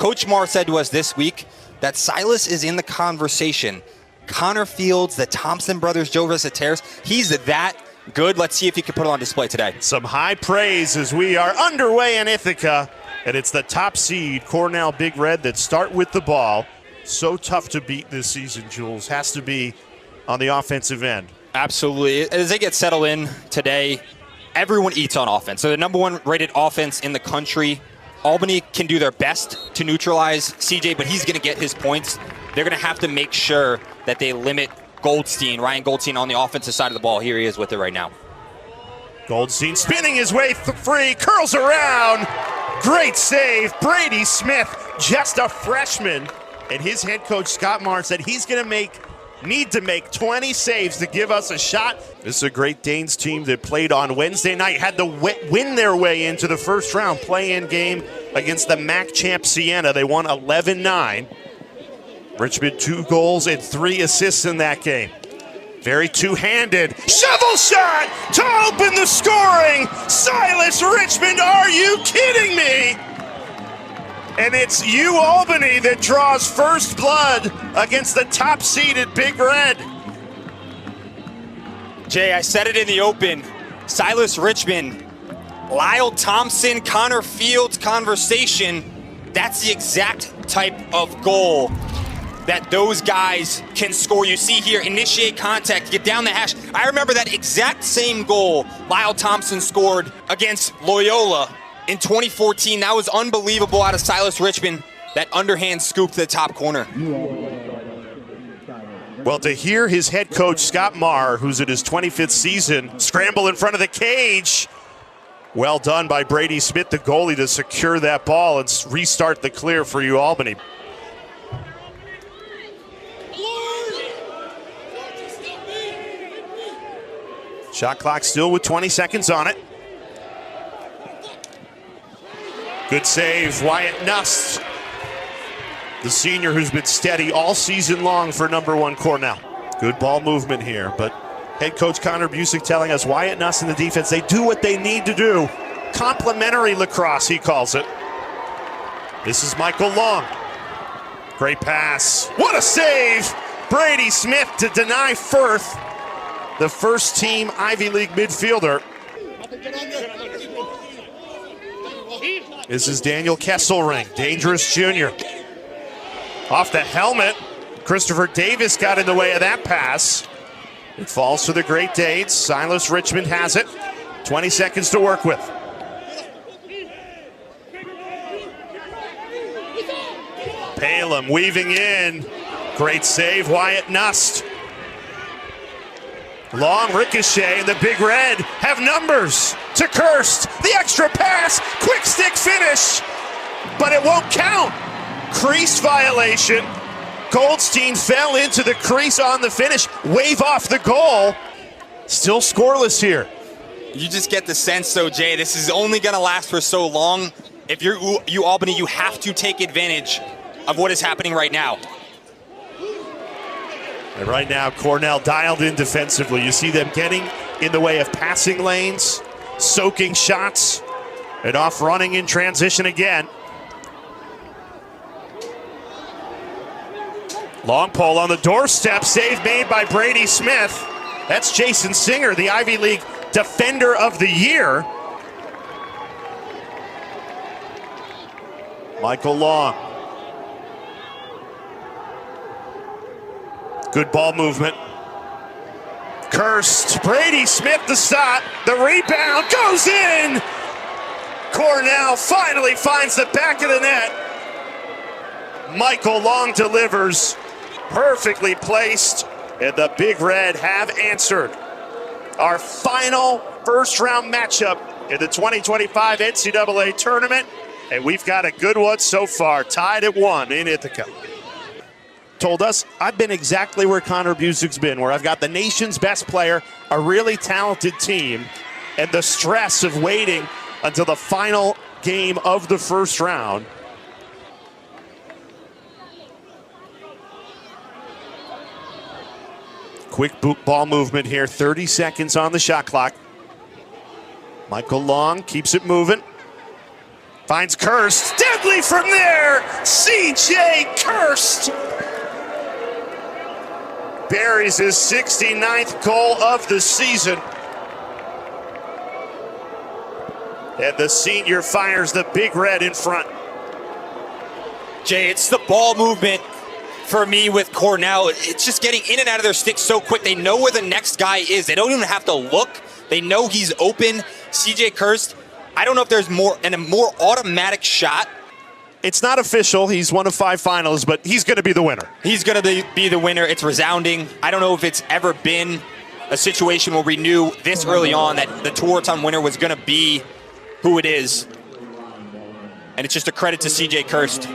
Coach Marr said to us this week that Silas is in the conversation. Connor Fields, the Thompson brothers, Joe Visateris, he's that good. Let's see if he can put it on display today. Some high praise as we are underway in Ithaca, and it's the top seed, Cornell Big Red, that start with the ball. So tough to beat this season, Jules. Has to be on the offensive end. Absolutely. As they get settled in today, everyone eats on offense. So the number one rated offense in the country. Albany can do their best to neutralize CJ, but he's going to get his points. They're going to have to make sure that they limit Ryan Goldstein on the offensive side of the ball. Here he is with it right now. Goldstein spinning his way free, curls around. Great save. Brady Smith, just a freshman. And his head coach, Scott Marr, said he's going to need to make 20 saves to give us a shot. This is a Great Danes team that played on Wednesday night, had to win their way into the first round play-in game against the MAC champ Siena. They won 11-9. Richmond 2 goals and 3 assists in that game. Very two-handed. Shovel shot to open the scoring. Silas Richmond, are you kidding me? And it's Albany that draws first blood against the top-seeded Big Red. Jay, I said it in the open. Silas Richmond, Lyle Thompson, Connor Fields conversation. That's the exact type of goal that those guys can score. You see here, initiate contact, get down the hash. I remember that exact same goal Lyle Thompson scored against Loyola in 2014. That was unbelievable out of Silas Richmond. That underhand scoop to the top corner. Well, to hear his head coach, Scott Marr, who's in his 25th season, scramble in front of the cage. Well done by Brady Smith, the goalie, to secure that ball and restart the clear for Albany. Shot clock still with 20 seconds on it. Good save, Wyatt Nust, the senior who's been steady all season long for number 1 Cornell. Good ball movement here, but head coach Connor Busick telling us Wyatt Nust and the defense, they do what they need to do. Complementary lacrosse, he calls it. This is Michael Long. Great pass. What a save! Brady Smith to deny Firth, the first team Ivy League midfielder. This is Daniel Kesselring, dangerous junior. Off the helmet, Christopher Davis got in the way of that pass. It falls to the Great Danes. Silas Richmond has it. 20 seconds to work with. Palem weaving in. Great save, Wyatt Nust. Long ricochet, and the Big Red have numbers to Kirst. The extra pass, quick stick finish, but it won't count. Crease violation. Goldstein fell into the crease on the finish. Wave off the goal. Still scoreless here. You just get the sense, though, Jay, this is only going to last for so long. If you're Albany, you have to take advantage of what is happening right now. And right now, Cornell dialed in defensively. You see them getting in the way of passing lanes, soaking shots, and off running in transition again. Long pole on the doorstep, save made by Brady Smith. That's Jason Singer, the Ivy League Defender of the Year. Michael Long. Good ball movement. Kirst, Brady Smith the stop. The rebound goes in. Cornell finally finds the back of the net. Michael Long delivers. Perfectly placed. And the Big Red have answered. Our final first round matchup in the 2025 NCAA tournament. And we've got a good one so far. Tied at 1 in Ithaca. Told us, I've been exactly where Connor Busick's been, where I've got the nation's best player, a really talented team, and the stress of waiting until the final game of the first round. Quick ball movement here, 30 seconds on the shot clock. Michael Long keeps it moving. Finds Kirst. Deadly from there. C.J. Kirst buries his 69th goal of the season. And the senior fires the Big Red in front. Jay, it's the ball movement for me with Cornell. It's just getting in and out of their sticks so quick. They know where the next guy is. They don't even have to look. They know he's open. C.J. Kirst, I don't know if there's a more automatic shot. It's not official. He's one of 5 finalists, but he's going to be the winner. He's going to be the winner. It's resounding. I don't know if it's ever been a situation where we knew this early on that the Tewaaraton winner was going to be who it is. And it's just a credit to C.J. Kirst.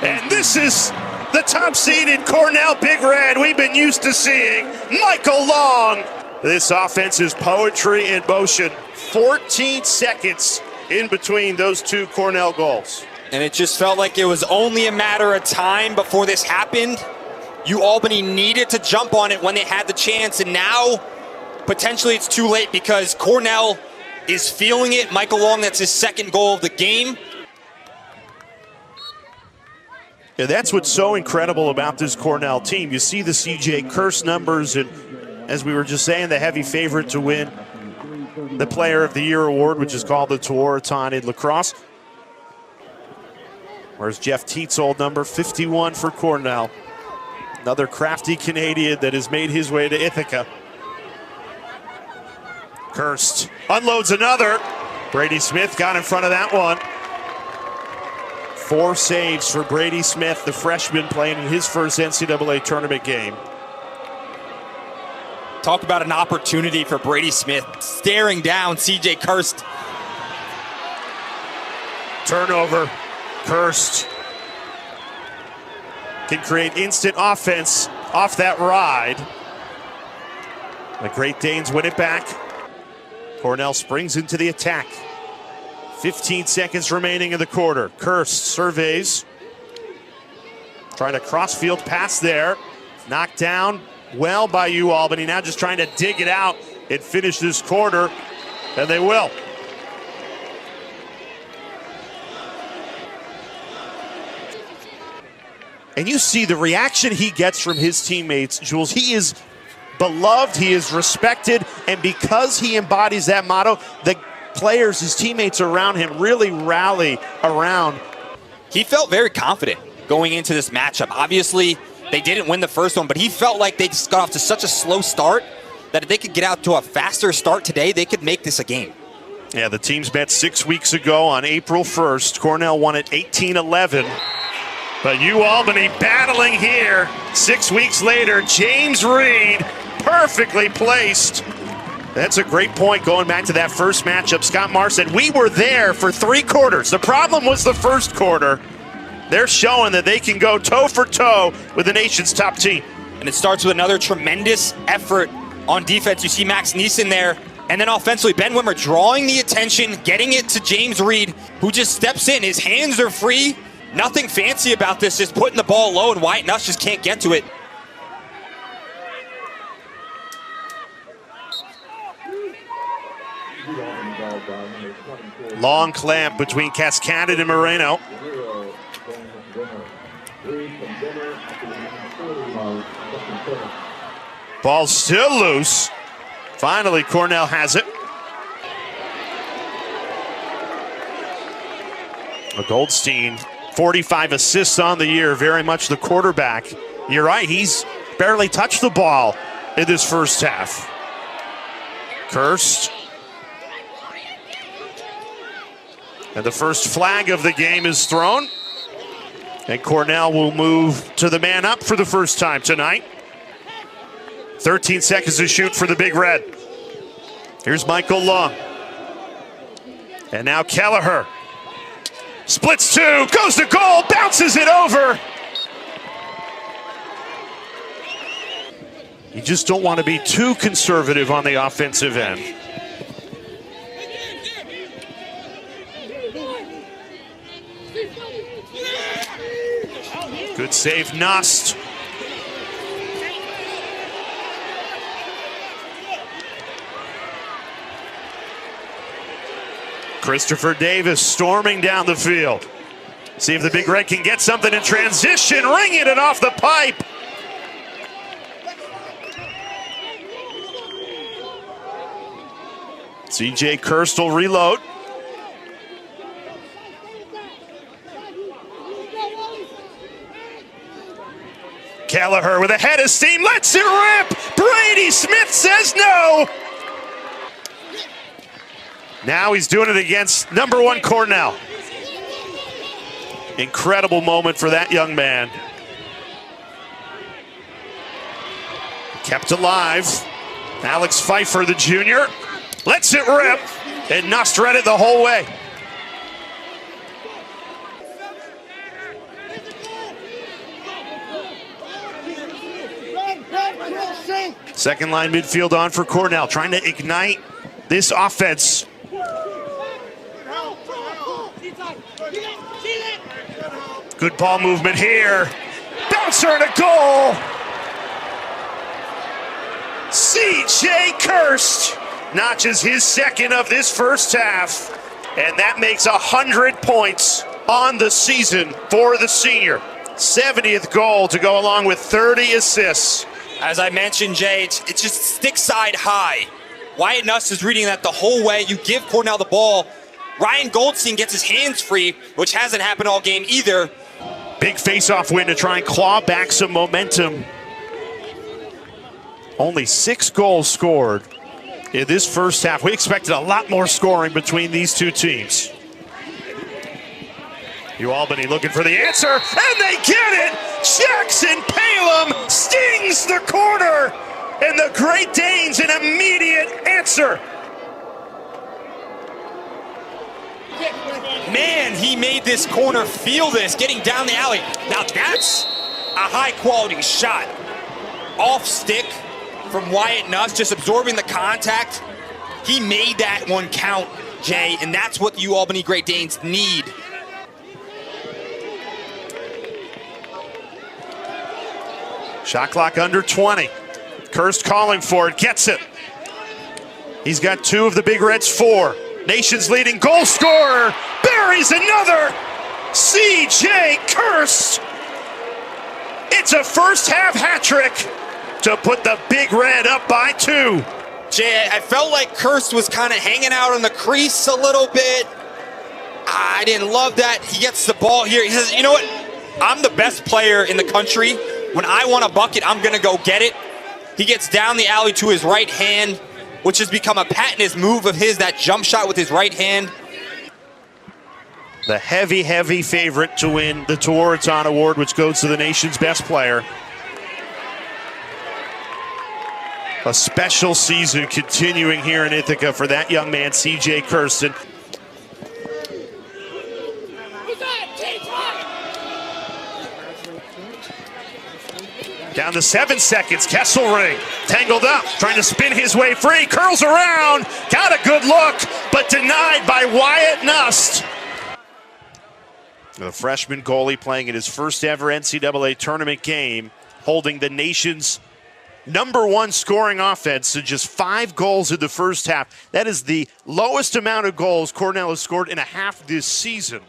And this is the top seeded Cornell Big Red we've been used to seeing, Michael Long. This offense is poetry in motion. 14 seconds in between those 2 Cornell goals. And it just felt like it was only a matter of time before this happened. Albany needed to jump on it when they had the chance, and now potentially it's too late because Cornell is feeling it. Michael Long, that's his 2nd goal of the game. Yeah, that's what's so incredible about this Cornell team. You see the C.J. Kirst numbers, and as we were just saying, the heavy favorite to win the Player of the Year award, which is called the Tewaaraton Lacrosse. Whereas Jeff Teet's old number, 51 for Cornell. Another crafty Canadian that has made his way to Ithaca. Kirst unloads another. Brady Smith got in front of that one. 4 saves for Brady Smith, the freshman playing in his first NCAA tournament game. Talk about an opportunity for Brady Smith, staring down C.J. Kirst. Turnover. Kirst can create instant offense off that ride. The Great Danes win it back. Cornell springs into the attack. 15 seconds remaining in the quarter. Kirst surveys. Trying to cross-field pass there. Knocked down well by Albany. Now just trying to dig it out and finish this quarter. And they will. And you see the reaction he gets from his teammates, Jules. He is beloved, he is respected, and because he embodies that motto, the players, his teammates around him really rally around. He felt very confident going into this matchup. Obviously, they didn't win the first one, but he felt like they just got off to such a slow start that if they could get out to a faster start today, they could make this a game. Yeah, the teams met 6 weeks ago on April 1st. Cornell won it 18-11. But Albany battling here 6 weeks later. James Reed perfectly placed. That's a great point going back to that first matchup. Scott Marr said, we were there for 3 quarters. The problem was the first quarter. They're showing that they can go toe for toe with the nation's top team. And it starts with another tremendous effort on defense. You see Max Neeson there. And then offensively, Ben Wimmer drawing the attention, getting it to James Reed, who just steps in. His hands are free. Nothing fancy about this, just putting the ball low, and Wyatt Nuss just can't get to it. Long clamp between Cascaded and Moreno. Ball still loose. Finally, Cornell has it. Goldstein, 45 assists on the year, very much the quarterback. You're right, he's barely touched the ball in this first half. Kirst. And the first flag of the game is thrown. And Cornell will move to the man up for the first time tonight. 13 seconds to shoot for the Big Red. Here's Michael Long. And now Kelleher. Splits 2, goes to goal, bounces it over. You just don't want to be too conservative on the offensive end. Good save, Nust. Christopher Davis storming down the field. See if the Big Red can get something in transition, ringing it off the pipe. CJ Kirst will reload. Kelleher with a head of steam, lets it rip. Brady Smith says no. Now he's doing it against #1 Cornell. Incredible moment for that young man. Kept alive. Alex Pfeiffer, the junior, lets it rip, and Nust read it the whole way. Second line midfield on for Cornell, trying to ignite this offense. Good ball movement here. Bouncer and a goal. CJ Kirst notches his second of this first half, and that makes 100 points on the season for the senior. 70th goal to go along with 30 assists. As I mentioned, Jay, it's just stick side high. Wyatt Nuss is reading that the whole way. You give Cornell the ball. Ryan Goldstein gets his hands free, which hasn't happened all game either. Big face-off win to try and claw back some momentum. Only 6 goals scored in this first half. We expected a lot more scoring between these two teams. Albany looking for the answer, and they get it! Jackson Palem stings the corner, and the Great Danes an immediate answer. Man, he made this corner feel this, getting down the alley. Now that's a high-quality shot. Off stick from Wyatt Nuss, just absorbing the contact. He made that one count, Jay, and that's what the Albany Great Danes need. Shot clock under 20. Kirst calling for it, gets it. He's got 2 of the Big Reds' 4. Nation's leading goal scorer buries another. CJ Kirst. It's a first half hat trick to put the Big Red up by 2. Jay, I felt like Kirst was kind of hanging out on the crease a little bit. I didn't love that. He gets the ball here. He says, you know what? I'm the best player in the country. When I want a bucket, I'm going to go get it. He gets down the alley to his right hand, which has become a patented move of his, that jump shot with his right hand. The heavy, heavy favorite to win the Tewaaraton Award, which goes to the nation's best player. A special season continuing here in Ithaca for that young man, CJ Kirsten. Down to 7 seconds, Kesselring tangled up, trying to spin his way free, curls around, got a good look, but denied by Wyatt Nuss. The freshman goalie playing in his first ever NCAA tournament game, holding the nation's #1 scoring offense to just 5 goals in the first half. That is the lowest amount of goals Cornell has scored in a half this season.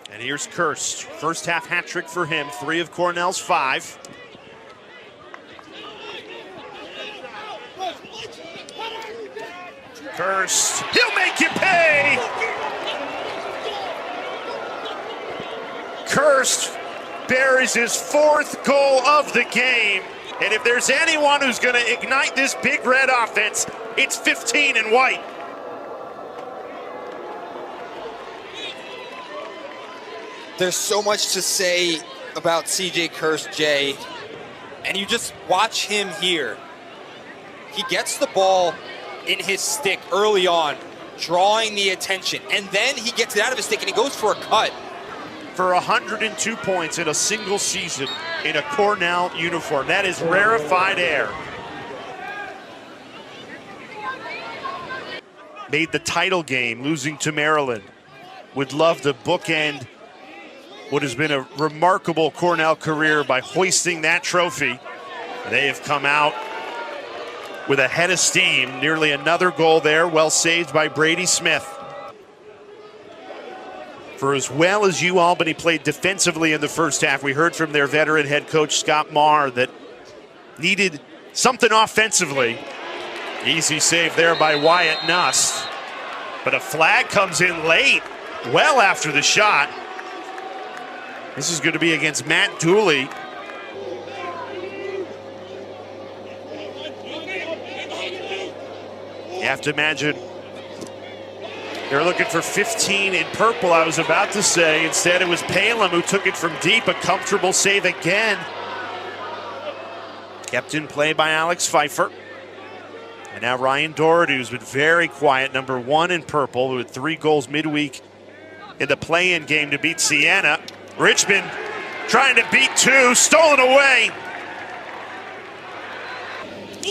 And here's Kirst. First half hat trick for him. 3 of Cornell's 5. Kirst, he'll make you pay! Kirst buries his 4th goal of the game. And if there's anyone who's going to ignite this Big Red offense, it's 15 in white. There's so much to say about CJ Kirst, Jay, and you just watch him here. He gets the ball in his stick early on, drawing the attention, and then he gets it out of his stick and he goes for a cut. For 102 points in a single season in a Cornell uniform. That is rarefied air. Made the title game, losing to Maryland. Would love to bookend what has been a remarkable Cornell career by hoisting that trophy. They have come out with a head of steam. Nearly another goal there, well saved by Brady Smith. For as well as Albany played defensively in the first half, we heard from their veteran head coach Scott Marr that needed something offensively. Easy save there by Wyatt Nuss. But a flag comes in late, well after the shot. This is going to be against Matt Dooley. You have to imagine they're looking for 15 in purple, I was about to say. Instead, it was Palem who took it from deep. A comfortable save again. Kept in play by Alex Pfeiffer. And now Ryan Doherty, who's been very quiet, number 1 in purple, with 3 goals midweek in the play-in game to beat Siena. Richmond trying to beat 2, stolen away.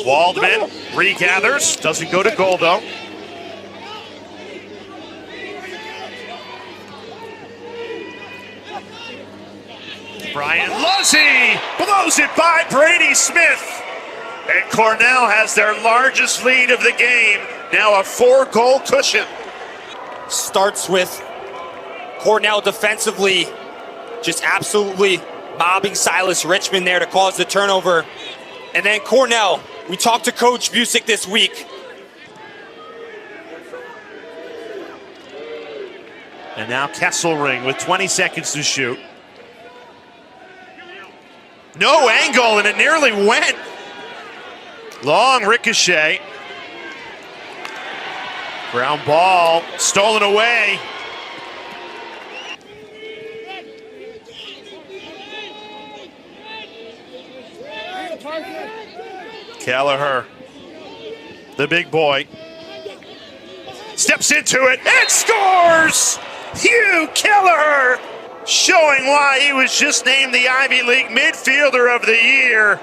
Waldman regathers, doesn't go to goal though. Brian Luzzy blows it by Brady Smith. And Cornell has their largest lead of the game. Now a 4-goal cushion. Starts with Cornell defensively, just absolutely mobbing Silas Richmond there to cause the turnover. And then Cornell, we talked to Coach Busick this week. And now Kesselring with 20 seconds to shoot. No angle, and it nearly went. Long ricochet. Ground ball, stolen away. Kelleher, the big boy, steps into it and scores! Hugh Kelleher, showing why he was just named the Ivy League Midfielder of the Year.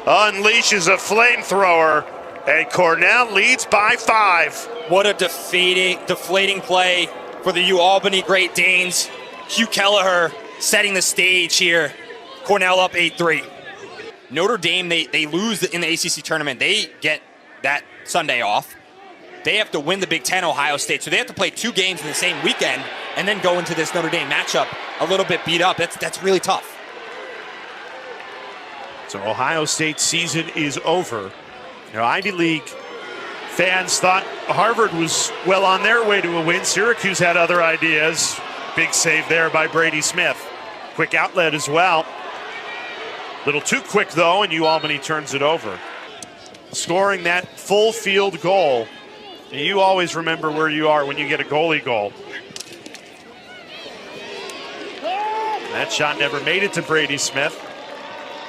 Unleashes a flamethrower, and Cornell leads by 5. What a deflating play for the Albany Great Danes. Hugh Kelleher setting the stage here. Cornell up 8-3. Notre Dame, they lose in the ACC tournament. They get that Sunday off. They have to win the Big Ten, Ohio State. So they have to play 2 games in the same weekend and then go into this Notre Dame matchup a little bit beat up. That's really tough. So Ohio State's season is over. Ivy League fans thought Harvard was well on their way to a win. Syracuse had other ideas. Big save there by Brady Smith. Quick outlet as well. Little too quick though, and Albany turns it over. Scoring that full field goal. You always remember where you are when you get a goalie goal. That shot never made it to Brady Smith.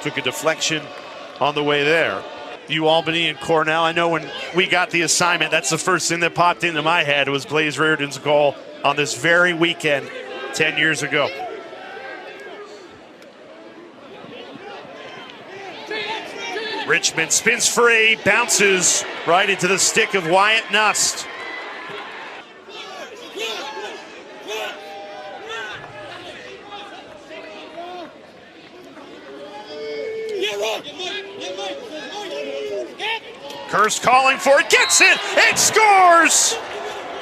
Took a deflection on the way there. Albany and Cornell, I know when we got the assignment, that's the first thing that popped into my head was Blaze Reardon's goal on this very weekend 10 years ago. Richmond spins free, bounces right into the stick of Wyatt Nuss. Kirst calling for it, gets it, and scores!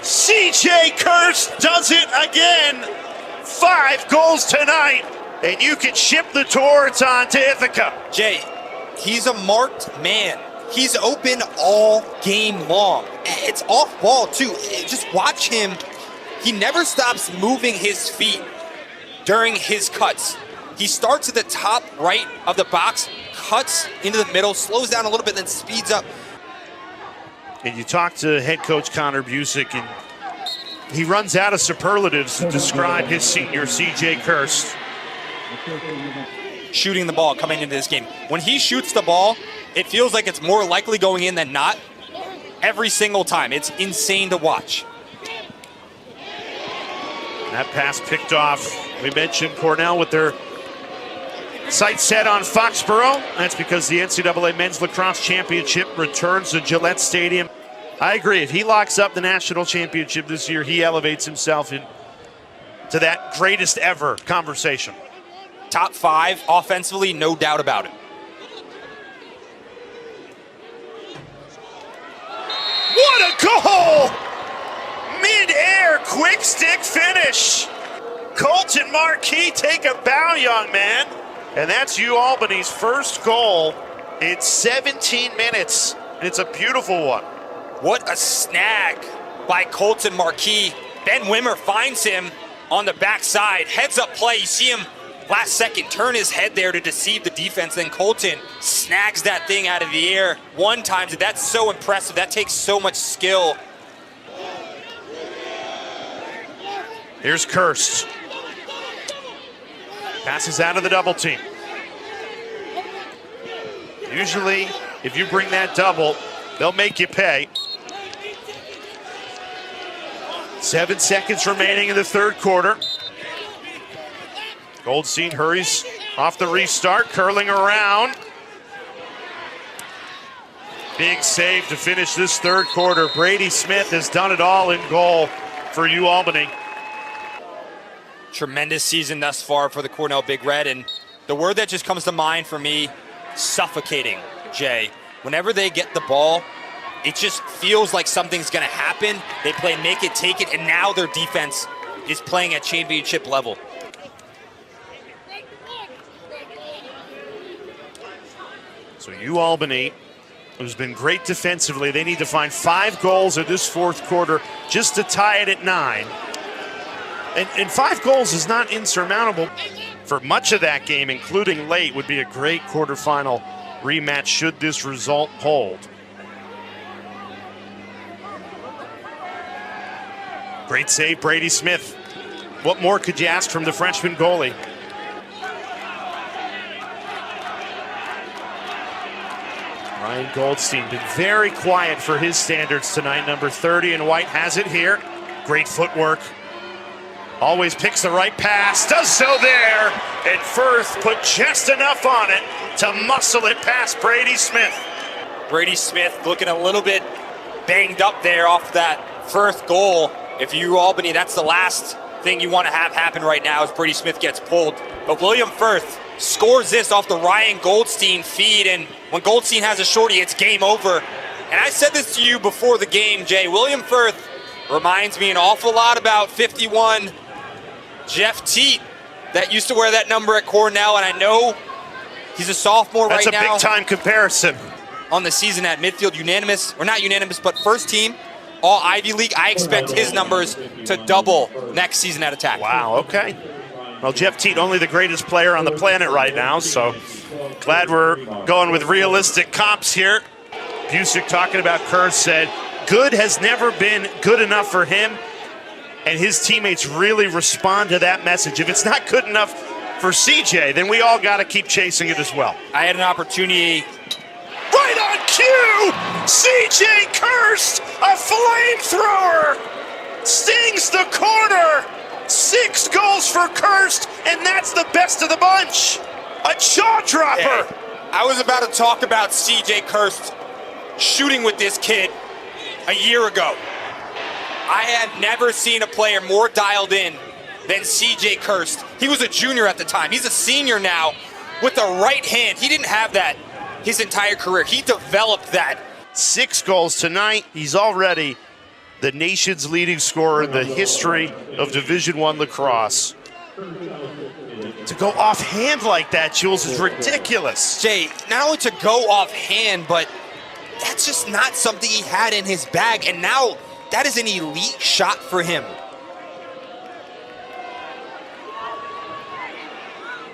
CJ Kirst does it again. 5 goals tonight, and you can ship the torch on to Ithaca. Jay, he's a marked man. He's open all game long. It's off ball too. Just watch him. He never stops moving his feet during his cuts. He starts at the top right of the box, cuts into the middle, slows down a little bit, then speeds up. And you talk to head coach Connor Busick, and he runs out of superlatives to describe his senior, CJ Kirst. Shooting the ball coming into this game. When he shoots the ball, it feels like it's more likely going in than not every single time. It's insane to watch. That pass picked off. We mentioned Cornell with their sights set on Foxborough. That's because the NCAA Men's Lacrosse Championship returns to Gillette Stadium. I agree. If he locks up the national championship this year, he elevates himself into that greatest ever conversation. Top 5 offensively, no doubt about it. goal! Mid-air quick stick finish. Colton Marquis, take a bow, young man. And that's Albany's first goal in 17 minutes. And it's a beautiful one. What a snag by Colton Marquis. Ben Wimmer finds him on the backside. Heads up play. You see him last second turn his head there to deceive the defense. Then Colton snags that thing out of the air. One time. That's so impressive. That takes so much skill. Here's Kirst. Passes out of the double team. Usually, if you bring that double, they'll make you pay. 7 seconds remaining in the third quarter. Goldstein hurries off the restart, curling around. Big save to finish this third quarter. Brady Smith has done it all in goal for Albany. Tremendous season thus far for the Cornell Big Red, and the word that just comes to mind for me, suffocating, Jay. Whenever they get the ball, it just feels like something's gonna happen. They play make it, take it, and now their defense is playing at championship level. So Albany, who's been great defensively, they need to find 5 goals in this fourth quarter just to tie it at 9. And 5 goals is not insurmountable. For much of that game, including late, would be a great quarterfinal rematch should this result hold. Great save, Brady Smith. What more could you ask from the freshman goalie? Ryan Goldstein been very quiet for his standards tonight. Number 30 in white has it here. Great footwork. Always picks the right pass, does so there, and Firth put just enough on it to muscle it past Brady Smith. Brady Smith looking a little bit banged up there off that Firth goal. If you Albany, that's the last thing you want to have happen right now as Brady Smith gets pulled. But William Firth scores this off the Ryan Goldstein feed, and when Goldstein has a shorty, it's game over. And I said this to you before the game, Jay. William Firth reminds me an awful lot about 51 Jeff Teat that used to wear that number at Cornell, and I know he's a sophomore right now. That's a big-time comparison. On the season at midfield, unanimous, or not unanimous, but first team, all Ivy League. I expect his numbers to double next season at attack. Wow, okay. Well, Jeff Teat, only the greatest player on the planet right now, so glad we're going with realistic comps here. Busick talking about Kerr said, good has never been good enough for him. And his teammates really respond to that message. If it's not good enough for CJ, then we all got to keep chasing it as well. I had an opportunity. Right on cue! CJ Kirst, a flamethrower, stings the corner. 6 goals for Kirst, and that's the best of the bunch. A jaw dropper. Hey, I was about to talk about CJ Kirst shooting with this kid a year ago. I had never seen a player more dialed in than CJ Kirst. He was a junior at the time. He's a senior now with the right hand. He didn't have that his entire career. He developed that. 6 goals tonight. He's already the nation's leading scorer in the history of Division I lacrosse. To go offhand like that, Jules, is ridiculous. Jay, not only to go offhand, but that's just not something he had in his bag. And now that is an elite shot for him.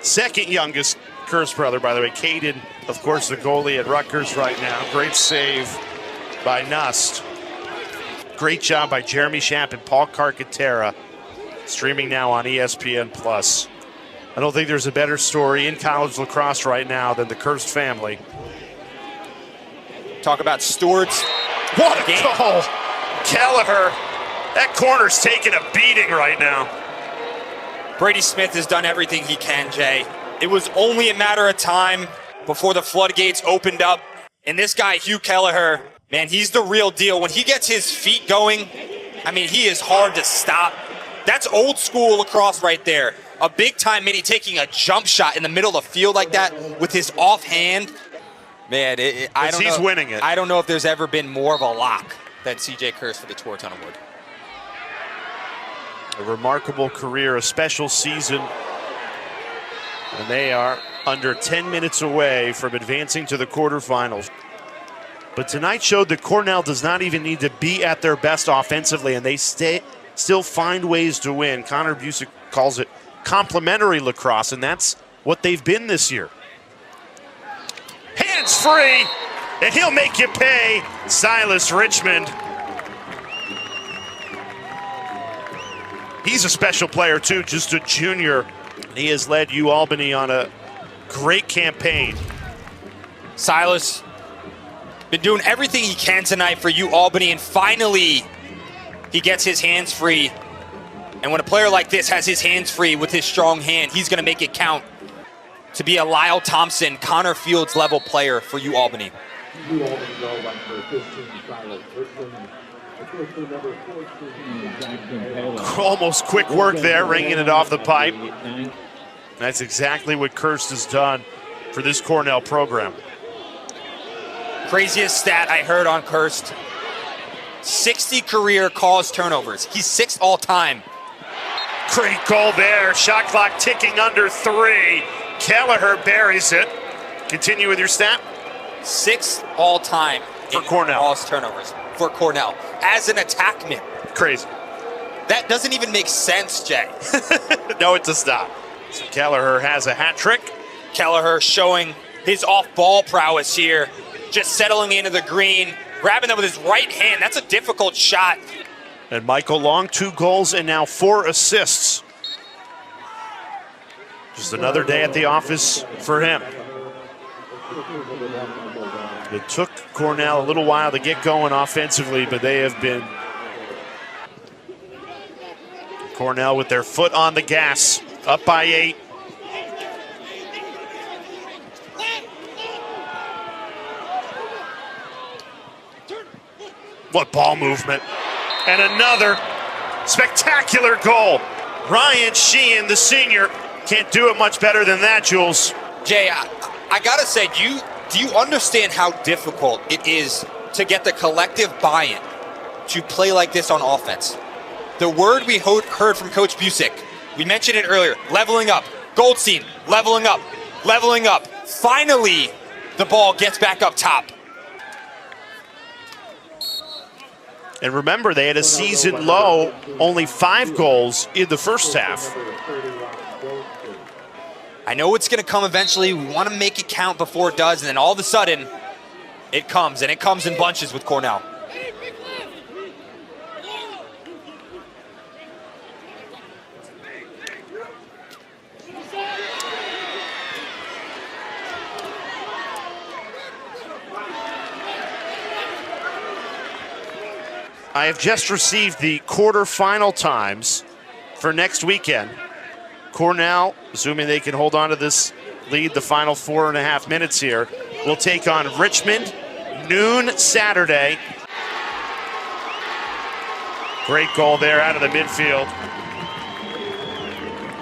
Second youngest Kirst brother, by the way. Caden, of course, the goalie at Rutgers right now. Great save by Nust. Great job by Jeremy Schapp and Paul Carcaterra. Streaming now on ESPN+. I don't think there's a better story in college lacrosse right now than the Kirst family. Talk about stewards. What a goal! Kelleher, that corner's taking a beating right now. Brady Smith has done everything he can, Jay. It was only a matter of time before the floodgates opened up. And this guy, Hugh Kelleher, man, he's the real deal. When he gets his feet going, I mean, he is hard to stop. That's old school lacrosse right there. A big-time mini taking a jump shot in the middle of the field like that with his offhand. Man, I don't know. He's winning it. I don't know if there's ever been more of a lock than C.J. Kurz for the Tour-a-Ton Award. A remarkable career, a special season. And they are under 10 minutes away from advancing to the quarterfinals. But tonight showed that Cornell does not even need to be at their best offensively, and they still find ways to win. Connor Busick calls it complementary lacrosse, and that's what they've been this year. Hands free, and he'll make you pay, Silas Richmond. He's a special player too, just a junior. He has led Albany on a great campaign. Silas been doing everything he can tonight for Albany, and finally he gets his hands free. And when a player like this has his hands free with his strong hand, he's going to make it count to be a Lyle Thompson, Connor Fields level player for Albany. Almost quick work there, ringing it off the pipe. That's exactly what Kirst has done for this Cornell program. Craziest stat I heard on Kirst, 60 career caused turnovers. He's 6th all time. Great goal there, shot clock ticking under 3. Kelleher buries it. Continue with your stat. 6th all time for Cornell. Caused turnovers for Cornell as an attackman. Crazy. That doesn't even make sense, Jay. No, it does not. So Kelleher has a hat trick. Kelleher showing his off-ball prowess here, just settling into the green, grabbing them with his right hand. That's a difficult shot. And Michael Long, 2 goals and now 4 assists. Just another day at the office for him. It took Cornell a little while to get going offensively, but they have been. Cornell with their foot on the gas, up by 8. What ball movement. And another spectacular goal. Ryan Sheehan, the senior, can't do it much better than that, Jules. Jay, I gotta say, do you understand how difficult it is to get the collective buy-in to play like this on offense? The word we heard from Coach Busick, we mentioned it earlier, leveling up. Goldstein, leveling up, leveling up. Finally, the ball gets back up top. And remember, they had a season low, only 5 goals in the first half. I know it's going to come eventually. We want to make it count before it does, and then all of a sudden, it comes, and it comes in bunches with Cornell. I have just received the quarterfinal times for next weekend. Cornell, assuming they can hold on to this lead the final 4.5 minutes here, will take on Richmond, noon Saturday. Great goal there out of the midfield.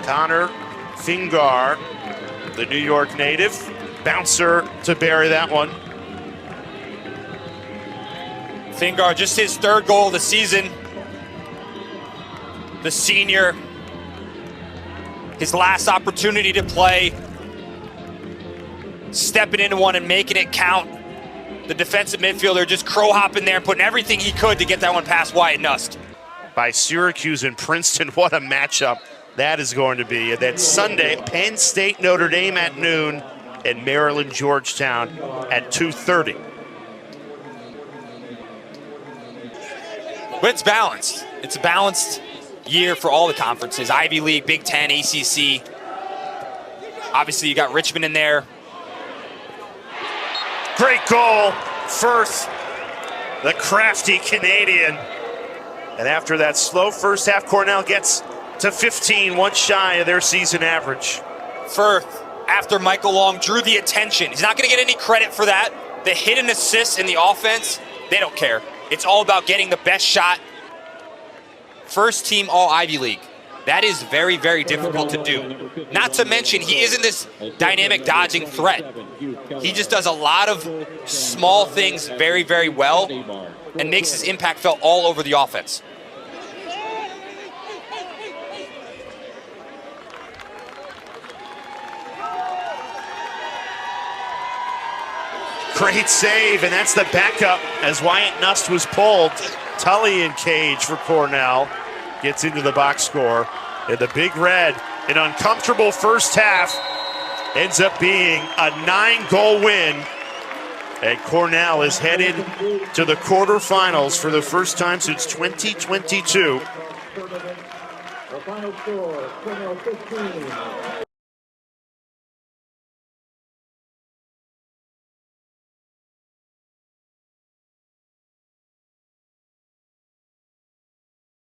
Connor Fingar, the New York native, bouncer to bury that one. Fingar, just his 3rd goal of the season. The senior, his last opportunity to play, stepping into one and making it count. The defensive midfielder just crow-hopping there and putting everything he could to get that one past Wyatt Nust. By Syracuse and Princeton, what a matchup that is going to be. That Sunday, Penn State, Notre Dame at noon, and Maryland, Georgetown at 2:30. But it's balanced. It's a balanced year for all the conferences. Ivy League, Big Ten, ACC. Obviously, you got Richmond in there. Great goal, Firth, the crafty Canadian. And after that slow first half, Cornell gets to 15, one shy of their season average. Firth, after Michael Long drew the attention. He's not going to get any credit for that. The hit and assist in the offense, they don't care. It's all about getting the best shot. First team all Ivy League. That is very, very difficult to do. Not to mention, he isn't this dynamic dodging threat. He just does a lot of small things very, very well. and makes his impact felt all over the offense. Great save, and that's the backup as Wyatt Nust was pulled. Tully in cage for Cornell. Gets into the box score. And the Big Red, an uncomfortable first half, ends up being a 9-goal win. And Cornell is headed to the quarterfinals for the first time since 2022. The final score, Cornell 15.